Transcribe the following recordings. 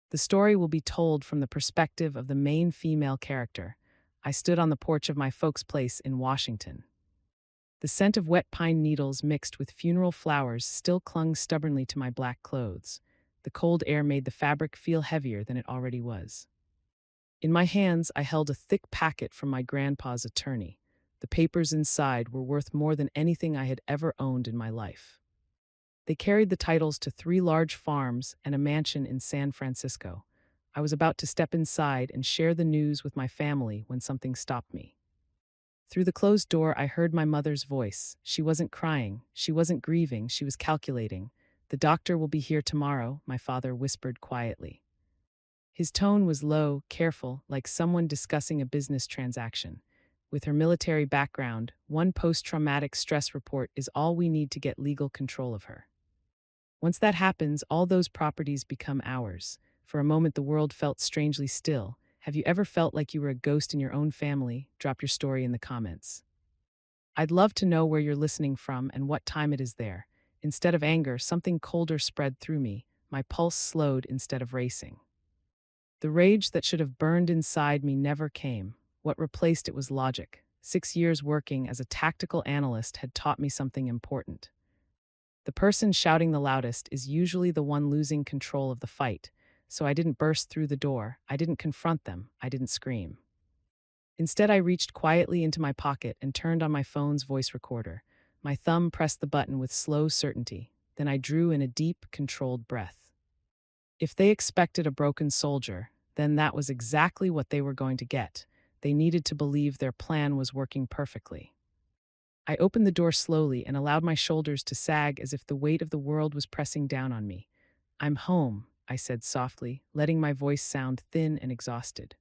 The story will be told from the perspective of the main female character. I stood on the porch of my folks' place in Washington. The scent of wet pine needles mixed with funeral flowers still clung stubbornly to my black clothes. The cold air made the fabric feel heavier than it already was. In my hands, I held a thick packet from my grandpa's attorney. The papers inside were worth more than anything I had ever owned in my life. They carried the titles to 3 large farms and a mansion in San Francisco. I was about to step inside and share the news with my family when something stopped me. Through the closed door, I heard my mother's voice. She wasn't crying, she wasn't grieving, she was calculating. "The doctor will be here tomorrow," my father whispered quietly. His tone was low, careful, like someone discussing a business transaction. With her military background, one post-traumatic stress report is all we need to get legal control of her. Once that happens, all those properties become ours. For a moment, the world felt strangely still. Have you ever felt like you were a ghost in your own family? Drop your story in the comments. I'd love to know where you're listening from and what time it is there. Instead of anger, something colder spread through me. My pulse slowed instead of racing. The rage that should have burned inside me never came. What replaced it was logic. 6 years working as a tactical analyst had taught me something important. The person shouting the loudest is usually the one losing control of the fight, so I didn't burst through the door, I didn't confront them, I didn't scream. Instead, I reached quietly into my pocket and turned on my phone's voice recorder. My thumb pressed the button with slow certainty, then I drew in a deep, controlled breath. If they expected a broken soldier, then that was exactly what they were going to get. They needed to believe their plan was working perfectly. I opened the door slowly and allowed my shoulders to sag as if the weight of the world was pressing down on me. "I'm home," I said softly, letting my voice sound thin and exhausted.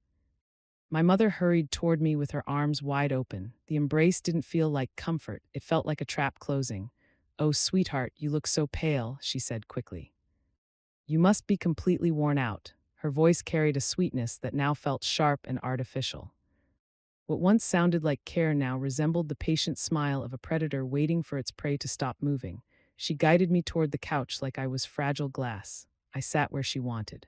My mother hurried toward me with her arms wide open. The embrace didn't feel like comfort, it felt like a trap closing. "Oh, sweetheart, you look so pale," she said quickly. "You must be completely worn out." Her voice carried a sweetness that now felt sharp and artificial. What once sounded like care now resembled the patient smile of a predator waiting for its prey to stop moving. She guided me toward the couch like I was fragile glass. I sat where she wanted.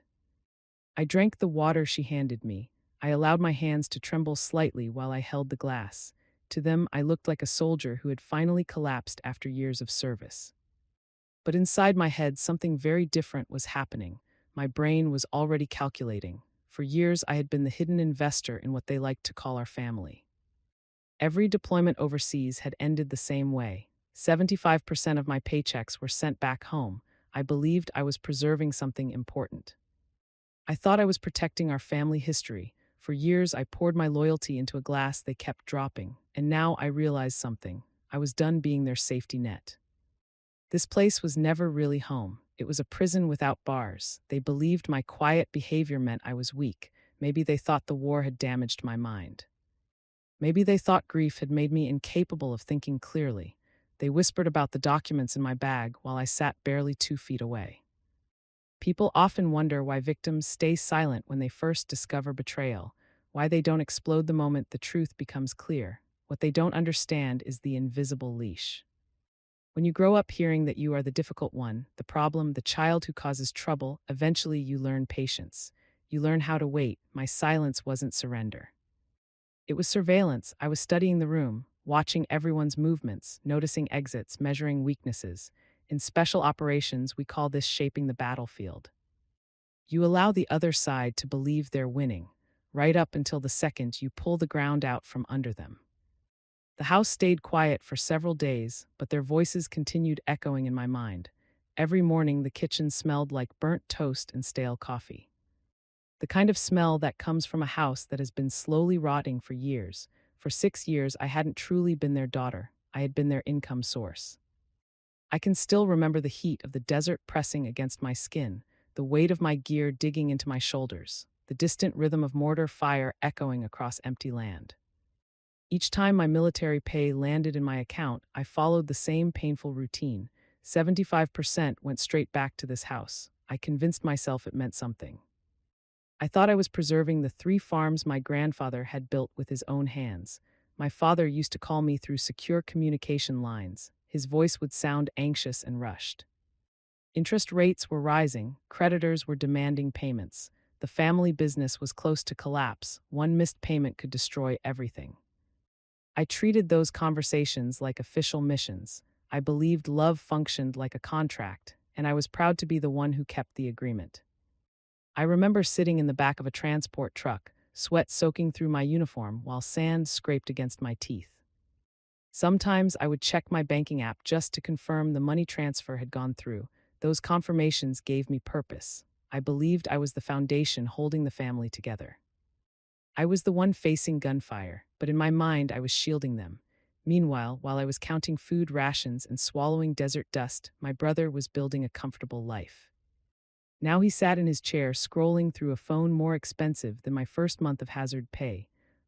I drank the water she handed me. I allowed my hands to tremble slightly while I held the glass. To them, I looked like a soldier who had finally collapsed after years of service. But inside my head, something very different was happening. My brain was already calculating. For years, I had been the hidden investor in what they liked to call our family. Every deployment overseas had ended the same way. 75% of my paychecks were sent back home. I believed I was preserving something important. I thought I was protecting our family history. For years, I poured my loyalty into a glass they kept dropping, and now I realized something. I was done being their safety net. This place was never really home. It was a prison without bars. They believed my quiet behavior meant I was weak. Maybe they thought the war had damaged my mind. Maybe they thought grief had made me incapable of thinking clearly. They whispered about the documents in my bag while I sat barely 2 feet away. People often wonder why victims stay silent when they first discover betrayal, why they don't explode the moment the truth becomes clear. What they don't understand is the invisible leash. When you grow up hearing that you are the difficult one, the problem, the child who causes trouble, eventually you learn patience. You learn how to wait. My silence wasn't surrender. It was surveillance. I was studying the room, watching everyone's movements, noticing exits, measuring weaknesses. In special operations, we call this shaping the battlefield. You allow the other side to believe they're winning, right up until the second you pull the ground out from under them. The house stayed quiet for several days, but their voices continued echoing in my mind. Every morning, the kitchen smelled like burnt toast and stale coffee. The kind of smell that comes from a house that has been slowly rotting for years. For 6 years, I hadn't truly been their daughter. I had been their income source. I can still remember the heat of the desert pressing against my skin, the weight of my gear digging into my shoulders, the distant rhythm of mortar fire echoing across empty land. Each time my military pay landed in my account, I followed the same painful routine. 75% went straight back to this house. I convinced myself it meant something. I thought I was preserving the 3 farms my grandfather had built with his own hands. My father used to call me through secure communication lines. His voice would sound anxious and rushed. Interest rates were rising, creditors were demanding payments. The family business was close to collapse. One missed payment could destroy everything. I treated those conversations like official missions. I believed love functioned like a contract, and I was proud to be the one who kept the agreement. I remember sitting in the back of a transport truck, sweat soaking through my uniform while sand scraped against my teeth. Sometimes I would check my banking app just to confirm the money transfer had gone through. Those confirmations gave me purpose. I believed I was the foundation holding the family together. I was the one facing gunfire, but in my mind I was shielding them. Meanwhile, while I was counting food rations and swallowing desert dust, my brother was building a comfortable life. Now he sat in his chair scrolling through a phone more expensive than my first month of hazard pay.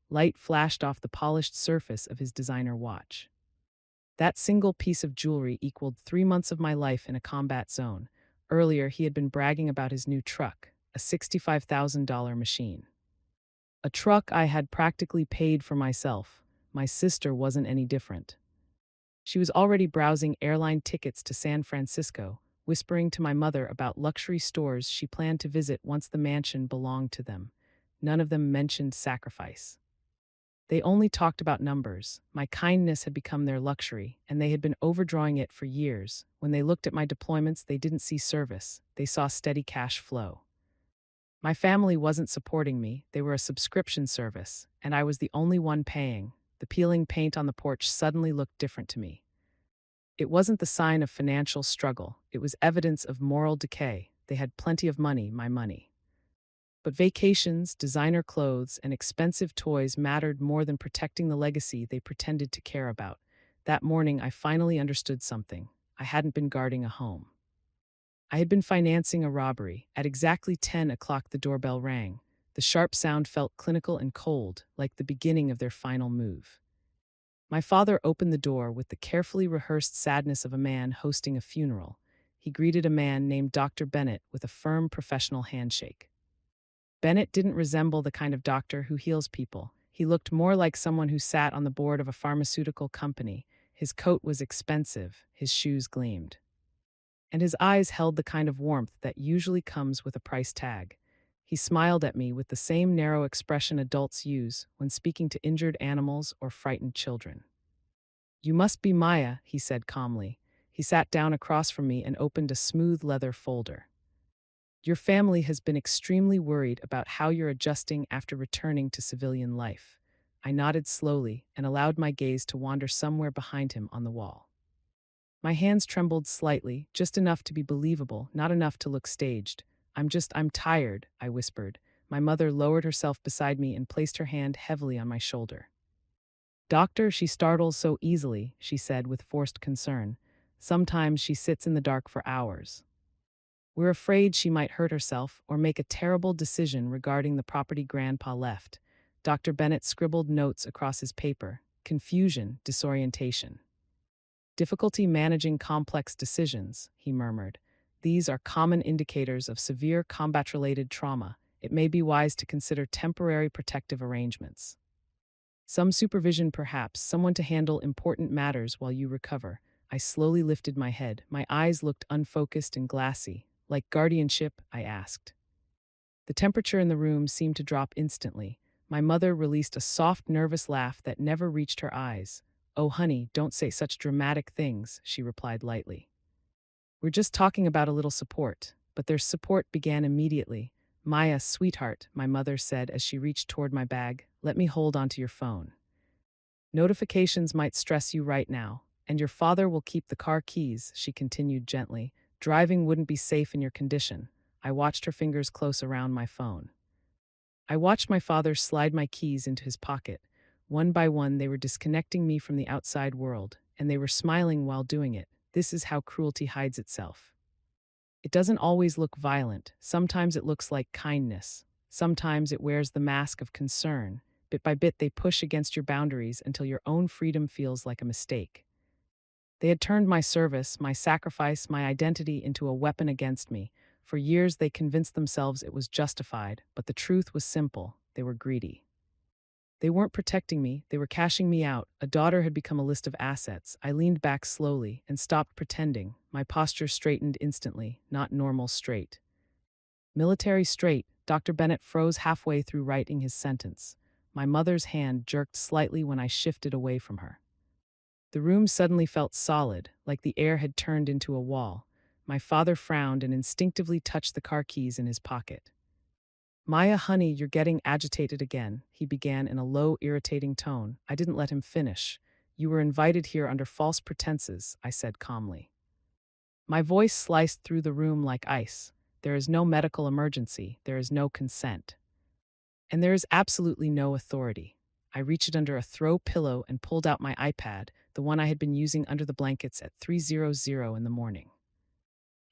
Light flashed off the polished surface of his designer watch. That single piece of jewelry equaled 3 months of my life in a combat zone. Earlier, he had been bragging about his new truck, a $65,000 machine. A truck I had practically paid for myself. My sister wasn't any different. She was already browsing airline tickets to San Francisco, whispering to my mother about luxury stores she planned to visit once the mansion belonged to them. None of them mentioned sacrifice. They only talked about numbers. My kindness had become their luxury, and they had been overdrawing it for years. When they looked at my deployments, they didn't see service. They saw steady cash flow. My family wasn't supporting me. They were a subscription service, and I was the only one paying. The peeling paint on the porch suddenly looked different to me. It wasn't the sign of financial struggle. It was evidence of moral decay. They had plenty of money, my money. But vacations, designer clothes, and expensive toys mattered more than protecting the legacy they pretended to care about. That morning, I finally understood something. I hadn't been guarding a home. I had been financing a robbery. At exactly 10 o'clock, the doorbell rang. The sharp sound felt clinical and cold, like the beginning of their final move. My father opened the door with the carefully rehearsed sadness of a man hosting a funeral. He greeted a man named Dr. Bennett with a firm professional handshake. Bennett didn't resemble the kind of doctor who heals people. He looked more like someone who sat on the board of a pharmaceutical company. His coat was expensive, his shoes gleamed. And his eyes held the kind of warmth that usually comes with a price tag. He smiled at me with the same narrow expression adults use when speaking to injured animals or frightened children. "You must be Maya," he said calmly. He sat down across from me and opened a smooth leather folder. "Your family has been extremely worried about how you're adjusting after returning to civilian life." I nodded slowly and allowed my gaze to wander somewhere behind him on the wall. My hands trembled slightly, just enough to be believable, not enough to look staged. I'm tired," I whispered. My mother lowered herself beside me and placed her hand heavily on my shoulder. "Doctor, she startles so easily," she said with forced concern. "Sometimes she sits in the dark for hours. We're afraid she might hurt herself or make a terrible decision regarding the property Grandpa left." Dr. Bennett scribbled notes across his paper. "Confusion, disorientation. Difficulty managing complex decisions," he murmured. "These are common indicators of severe combat-related trauma. It may be wise to consider temporary protective arrangements. Some supervision perhaps, someone to handle important matters while you recover." I slowly lifted my head. My eyes looked unfocused and glassy. "Like guardianship?" I asked. The temperature in the room seemed to drop instantly. My mother released a soft, nervous laugh that never reached her eyes. "Oh, honey, don't say such dramatic things," she replied lightly. "We're just talking about a little support." But their support began immediately. "Maya, sweetheart," my mother said as she reached toward my bag, "let me hold onto your phone. Notifications might stress you right now, and your father will keep the car keys," she continued gently. "Driving wouldn't be safe in your condition." I watched her fingers close around my phone. I watched my father slide my keys into his pocket. One by one, they were disconnecting me from the outside world, and they were smiling while doing it. This is how cruelty hides itself. It doesn't always look violent. Sometimes it looks like kindness. Sometimes it wears the mask of concern. Bit by bit, they push against your boundaries until your own freedom feels like a mistake. They had turned my service, my sacrifice, my identity into a weapon against me. For years, they convinced themselves it was justified, but the truth was simple. They were greedy. They weren't protecting me, they were cashing me out. A daughter had become a list of assets. I leaned back slowly and stopped pretending. My posture straightened instantly, not normal straight. Military straight. Dr. Bennett froze halfway through writing his sentence. My mother's hand jerked slightly when I shifted away from her. The room suddenly felt solid, like the air had turned into a wall. My father frowned and instinctively touched the car keys in his pocket. Maya, honey, you're getting agitated again, he began in a low, irritating tone. I didn't let him finish. You were invited here under false pretenses, I said calmly. My voice sliced through the room like ice. There is no medical emergency. There is no consent. And there is absolutely no authority. I reached under a throw pillow and pulled out my iPad, the one I had been using under the blankets at 3:00 in the morning.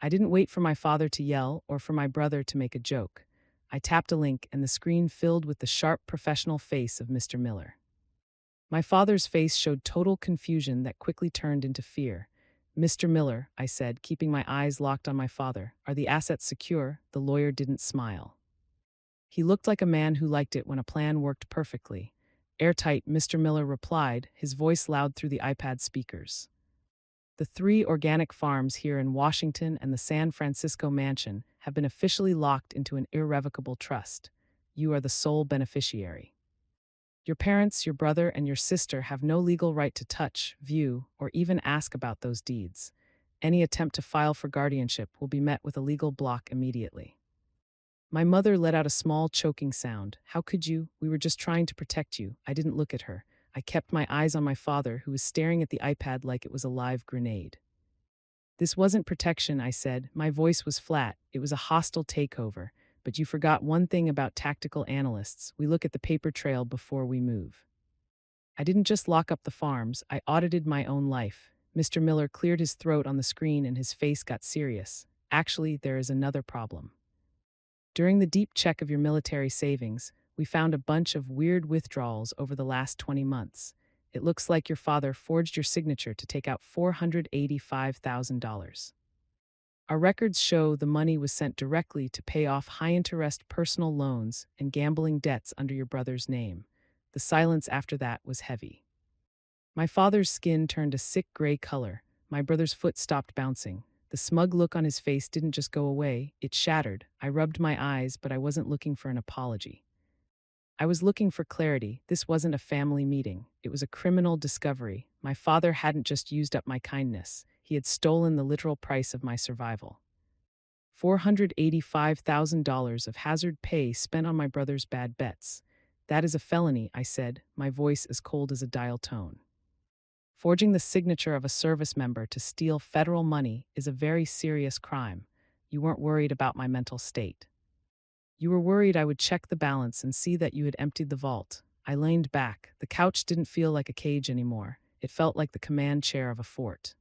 I didn't wait for my father to yell or for my brother to make a joke. I tapped a link and the screen filled with the sharp professional face of Mr. Miller. My father's face showed total confusion that quickly turned into fear. Mr. Miller, I said, keeping my eyes locked on my father, are the assets secure? The lawyer didn't smile. He looked like a man who liked it when a plan worked perfectly. Airtight, Mr. Miller replied, his voice loud through the iPad speakers. The 3 organic farms here in Washington and the San Francisco mansion have been officially locked into an irrevocable trust. You are the sole beneficiary. Your parents, your brother, and your sister have no legal right to touch, view, or even ask about those deeds. Any attempt to file for guardianship will be met with a legal block immediately. My mother let out a small choking sound. How could you? We were just trying to protect you. I didn't look at her. I kept my eyes on my father, who was staring at the iPad like it was a live grenade. This wasn't protection, I said. My voice was flat. It was a hostile takeover. But you forgot one thing about tactical analysts. We look at the paper trail before we move. I didn't just lock up the farms. I audited my own life. Mr. Miller cleared his throat on the screen and his face got serious. Actually, there is another problem. During the deep check of your military savings, we found a bunch of weird withdrawals over the last 20 months. It looks like your father forged your signature to take out $485,000. Our records show the money was sent directly to pay off high-interest personal loans and gambling debts under your brother's name. The silence after that was heavy. My father's skin turned a sick gray color. My brother's foot stopped bouncing. The smug look on his face didn't just go away, it shattered. I rubbed my eyes, but I wasn't looking for an apology. I was looking for clarity. This wasn't a family meeting. It was a criminal discovery. My father hadn't just used up my kindness. He had stolen the literal price of my survival. $485,000 of hazard pay spent on my brother's bad bets. That is a felony, I said, my voice as cold as a dial tone. Forging the signature of a service member to steal federal money is a very serious crime. You weren't worried about my mental state. You were worried I would check the balance and see that you had emptied the vault. I leaned back. The couch didn't feel like a cage anymore. It felt like the command chair of a fort.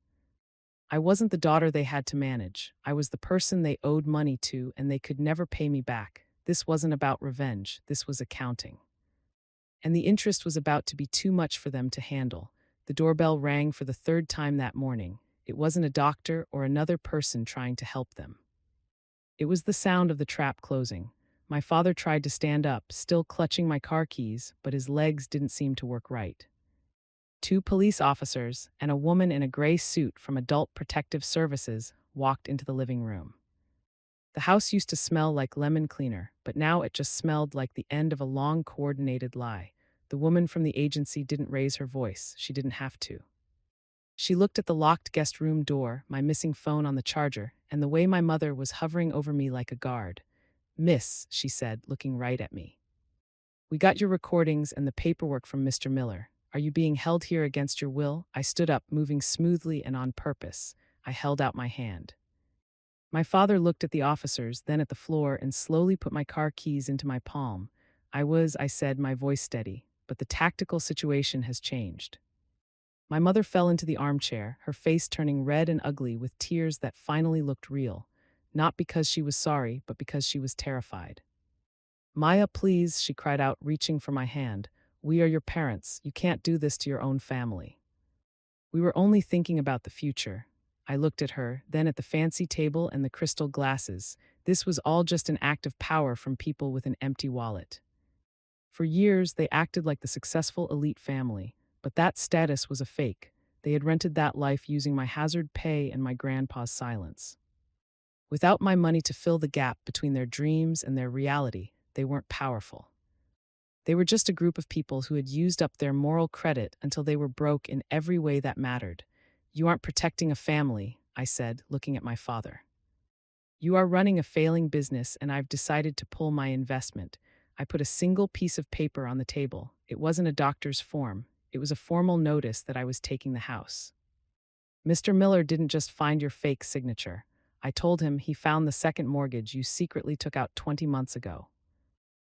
I wasn't the daughter they had to manage. I was the person they owed money to, and they could never pay me back. This wasn't about revenge. This was accounting. And the interest was about to be too much for them to handle. The doorbell rang for the 3rd time that morning. It wasn't a doctor or another person trying to help them. It was the sound of the trap closing. My father tried to stand up, still clutching my car keys, but his legs didn't seem to work right. 2 police officers and a woman in a gray suit from Adult Protective Services walked into the living room. The house used to smell like lemon cleaner, but now it just smelled like the end of a long coordinated lie. The woman from the agency didn't raise her voice. She didn't have to. She looked at the locked guest room door, my missing phone on the charger, and the way my mother was hovering over me like a guard. Miss, she said, looking right at me. We got your recordings and the paperwork from Mr. Miller. Are you being held here against your will? I stood up, moving smoothly and on purpose. I held out my hand. My father looked at the officers, then at the floor, and slowly put my car keys into my palm. I said, my voice steady, but the tactical situation has changed. My mother fell into the armchair, her face turning red and ugly with tears that finally looked real, not because she was sorry, but because she was terrified. Maya, please, she cried out, reaching for my hand. We are your parents. You can't do this to your own family. We were only thinking about the future. I looked at her, then at the fancy table and the crystal glasses. This was all just an act of power from people with an empty wallet. For years, they acted like the successful elite family, but that status was a fake. They had rented that life using my hazard pay and my grandpa's silence. Without my money to fill the gap between their dreams and their reality, they weren't powerful. They were just a group of people who had used up their moral credit until they were broke in every way that mattered. You aren't protecting a family, I said, looking at my father. You are running a failing business, and I've decided to pull my investment. I put a single piece of paper on the table. It wasn't a doctor's form. It was a formal notice that I was taking the house. Mr. Miller didn't just find your fake signature. I told him he found the second mortgage you secretly took out 20 months ago.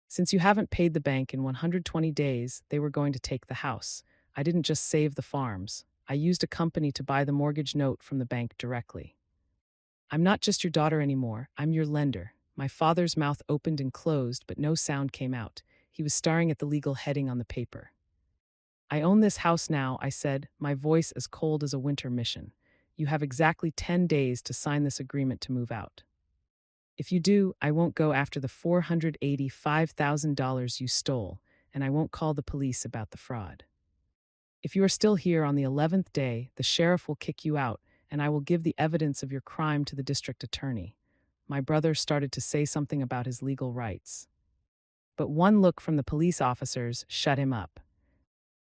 Since you haven't paid the bank in 120 days, they were going to take the house. I didn't just save the farms. I used a company to buy the mortgage note from the bank directly. I'm not just your daughter anymore, I'm your lender. My father's mouth opened and closed, but no sound came out. He was staring at the legal heading on the paper. I own this house now, I said, my voice as cold as a winter mission. You have exactly 10 days to sign this agreement to move out. If you do, I won't go after the $485,000 you stole, and I won't call the police about the fraud. If you are still here on the 11th day, the sheriff will kick you out, and I will give the evidence of your crime to the district attorney. My brother started to say something about his legal rights. But one look from the police officers shut him up.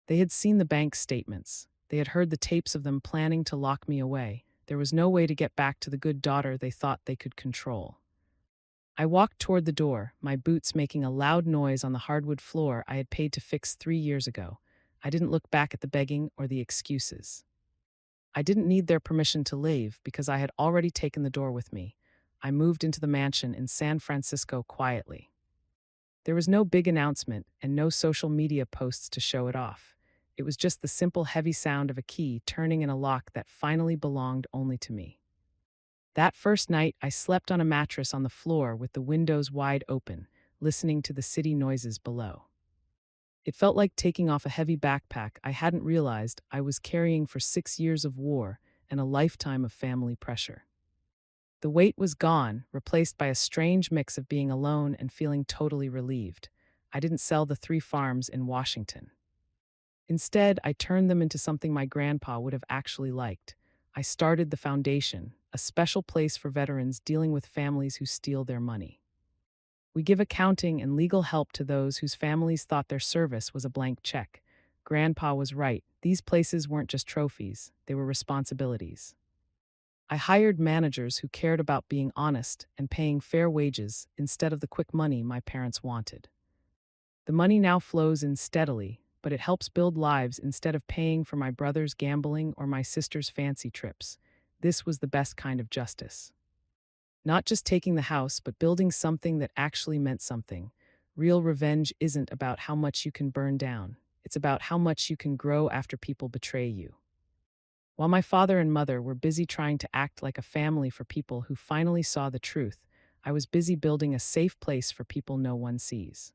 They had seen the bank's statements. They had heard the tapes of them planning to lock me away. There was no way to get back to the good daughter they thought they could control. I walked toward the door, my boots making a loud noise on the hardwood floor I had paid to fix 3 years ago. I didn't look back at the begging or the excuses. I didn't need their permission to leave because I had already taken the door with me. I moved into the mansion in San Francisco quietly. There was no big announcement and no social media posts to show it off. It was just the simple heavy sound of a key turning in a lock that finally belonged only to me. That first night, I slept on a mattress on the floor with the windows wide open, listening to the city noises below. It felt like taking off a heavy backpack I hadn't realized I was carrying for 6 years of war and a lifetime of family pressure. The weight was gone, replaced by a strange mix of being alone and feeling totally relieved. I didn't sell the 3 farms in Washington. Instead, I turned them into something my grandpa would have actually liked. I started the foundation, a special place for veterans dealing with families who steal their money. We give accounting and legal help to those whose families thought their service was a blank check. Grandpa was right. These places weren't just trophies, they were responsibilities. I hired managers who cared about being honest and paying fair wages instead of the quick money my parents wanted. The money now flows in steadily, but it helps build lives instead of paying for my brother's gambling or my sister's fancy trips. This was the best kind of justice. Not just taking the house, but building something that actually meant something. Real revenge isn't about how much you can burn down. It's about how much you can grow after people betray you. While my father and mother were busy trying to act like a family for people who finally saw the truth, I was busy building a safe place for people no one sees.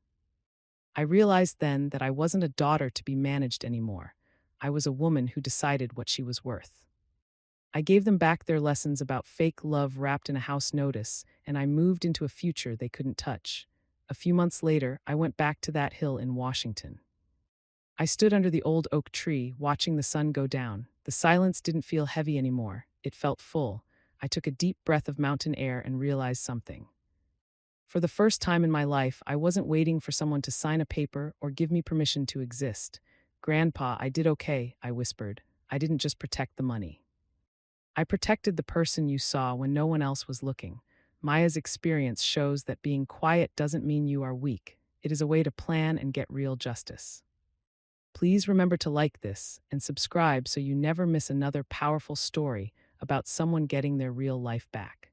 I realized then that I wasn't a daughter to be managed anymore. I was a woman who decided what she was worth. I gave them back their lessons about fake love wrapped in a house notice, and I moved into a future they couldn't touch. A few months later, I went back to that hill in Washington. I stood under the old oak tree, watching the sun go down. The silence didn't feel heavy anymore. It felt full. I took a deep breath of mountain air and realized something. For the first time in my life, I wasn't waiting for someone to sign a paper or give me permission to exist. "Grandpa, I did okay," I whispered. "I didn't just protect the money. I protected the person you saw when no one else was looking." Maya's experience shows that being quiet doesn't mean you are weak. It is a way to plan and get real justice. Please remember to like this and subscribe so you never miss another powerful story about someone getting their real life back.